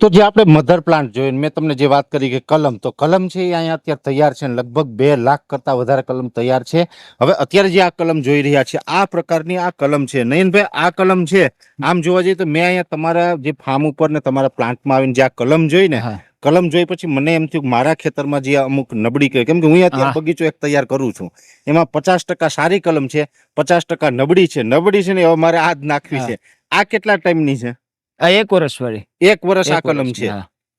તો જે આપણે મધર પ્લાન્ટ જોઈને મેં તમને જે વાત કરી કે કલમ, તો કલમ છે એ અહીંયા અત્યારે તૈયાર છે, લગભગ 2 લાખ કરતા વધારે કલમ તૈયાર છે. હવે અત્યારે જે આ કલમ જોઈ રહ્યા છે, આ પ્રકારની આ કલમ છે. નયનભાઈ, આ કલમ છે, આમ જોવા જઈએ તો મેં અહીંયા તમારા જે ફાર્મ ઉપર ને તમારા પ્લાન્ટમાં આવીને જે આ કલમ જોઈ ને, કલમ જોઈ પછી મને એમ થયું મારા ખેતરમાં જે અમુક નબળી કહે, કેમ કે હું અત્યારે બગીચો એક તૈયાર કરું છું, એમાં 50% સારી કલમ છે, 50% નબળી છે. નબળી છે ને હવે મારે આ જ નાખવી છે. આ કેટલા ટાઈમની છે? આ 1 વર્ષ વાળી. 1 વર્ષ આ કલમ છે.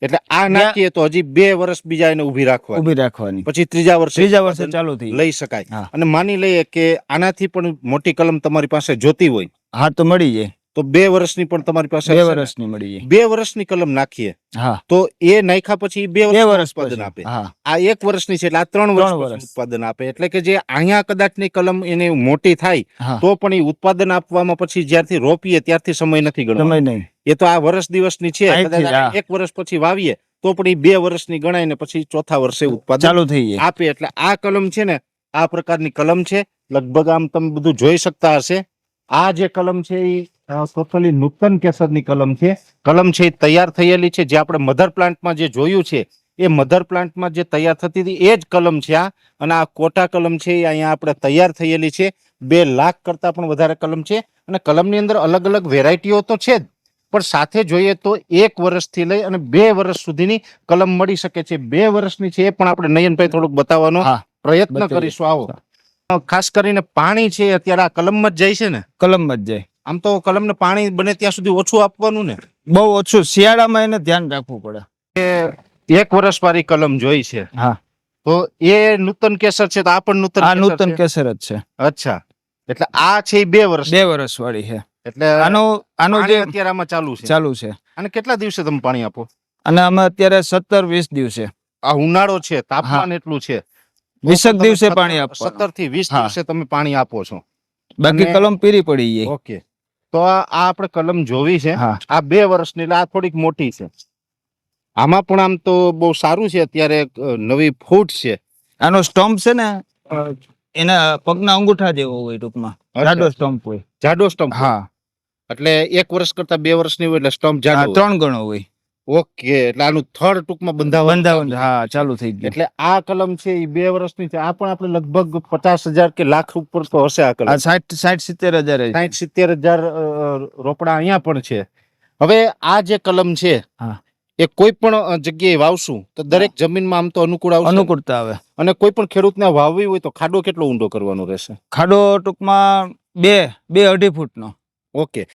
એટલે આ નાખીએ તો હજી 2 વર્ષ બીજા એને ઊભી રાખવાની, પછી ત્રીજા વર્ષે ચાલુ થઈ લઈ શકાય. અને માની લઈએ કે આનાથી પણ મોટી કલમ તમારી પાસે જોતી હોય, હા, તો મળી જાય. તો 2 વર્ષની પણ તમારી પાસે 2 વર્ષની મળી જાય. 2 વર્ષની કલમ નાખીએ તો એ નાખ્યા પછી 2 વર્ષ ઉત્પાદન આપે. આ 1 વર્ષની છે એટલે આ 3 વર્ષ ઉત્પાદન આપે. એટલે કે જે અહીંયા કદાચની કલમ એને મોટી થાય તો પણ એ ઉત્પાદન આપવામાં પછી જ્યારથી રોપીએ ત્યારથી સમય નથી ગણવાનો. એ તો આ વર્ષ દિવસની છે, કદાચ 1 વર્ષ પછી વાવીએ તો પણ એ 2 વર્ષની ગણાય ને પછી ચોથા વર્ષે ઉત્પાદન ચાલુ થઈ આપે. એટલે આ કલમ છે ને, આ પ્રકારની કલમ છે. લગભગ આમ તમે બધું જોઈ શકતા હશે. આ જે કલમ છે એ ટોટલી નૂતન કેસરની કલમ છે. કલમ છે એ તૈયાર થયેલી છે. જે આપણે મધર પ્લાન્ટમાં જે જોયું છે એ મધર પ્લાન્ટમાં જે તૈયાર થતી હતી એ જ કલમ છે આ. અને આ કોટા કલમ છે એ અહીંયા આપણે તૈયાર થયેલી છે. 2 લાખ કરતા પણ વધારે કલમ છે. અને કલમની અંદર અલગ અલગ વેરાયટીઓ તો છે જ, પણ સાથે જોઈએ તો 1 વર્ષથી લઈ અને 2 વર્ષ સુધીની કલમ મળી શકે છે. 2 વર્ષની છે એ પણ આપણે નયનભાઈ થોડુંક બતાવવાનો પ્રયત્ન કરીશું. આવો. ખાસ કરીને પાણી છે અત્યારે આ કલમમાં જ જાય છે ને? કલમમાં જ જાય. આમ તો કલમને પાણી બને ત્યાં સુધી ઓછું આપવાનું ને? બહુ ઓછું. શિયાળામાં એને ધ્યાન રાખવું પડે. 1 વર્ષ વાળી કલમ જોઈ છે, તો એ નૂતન કેસર છે, તો આ પણ નૂતન કેસર જ છે. અચ્છા, એટલે આ છે 2 વર્ષ વાળી છે. એટલે આનો જે અત્યારે આમાં ચાલુ છે. અને કેટલા દિવસે તમે પાણી આપો? અને અમે અત્યારે 17-20 દિવસે. આ ઉનાળો છે, તાપમાન એટલું છે, 20 દિવસે પાણી આપો. 17 થી 20 દિવસે તમે પાણી આપો છો. બાકી કલમ પીરી પડી જાય. ઓકે, તો આ આપણે કલમ જોવી છે. આ 2 વર્ષની, એટલે આ થોડીક મોટી છે. આમાં પણ આમ તો બહુ સારું છે. અત્યારે નવી ફૂટ છે. આનો સ્ટમ્પ છે ને એના પગના અંગૂઠા જેવો હોય, ટૂંકમાં જાડો સ્ટમ્પ હોય. જાડો સ્ટમ્પ? હા. એટલે 1 વર્ષ કરતા 2 વર્ષની હોય એટલે સ્ટમ્પ જાડો 3 ગણો હોય. ઓકે, એટલે આનું થડ ટૂંકમાં બંધાવન ચાલુ થઈ ગયું. એટલે આ કલમ છે એ 2 વર્ષની છે. આ પણ આપણે લગભગ 50,000 કે લાખ ઉપર તો હશે આ કલમ. 60-70,000 રોપડા અહીંયા પણ છે. હવે આ જે કલમ છે એ કોઈ પણ જગ્યાએ વાવશું તો દરેક જમીનમાં આમ તો અનુકૂળતા આવે. અને કોઈ પણ ખેડૂતને વાવવી હોય તો ખાડો કેટલો ઊંડો કરવાનો રહેશે? ખાડો ટૂંકમાં 2-2.5 ફૂટનો. ઓકે,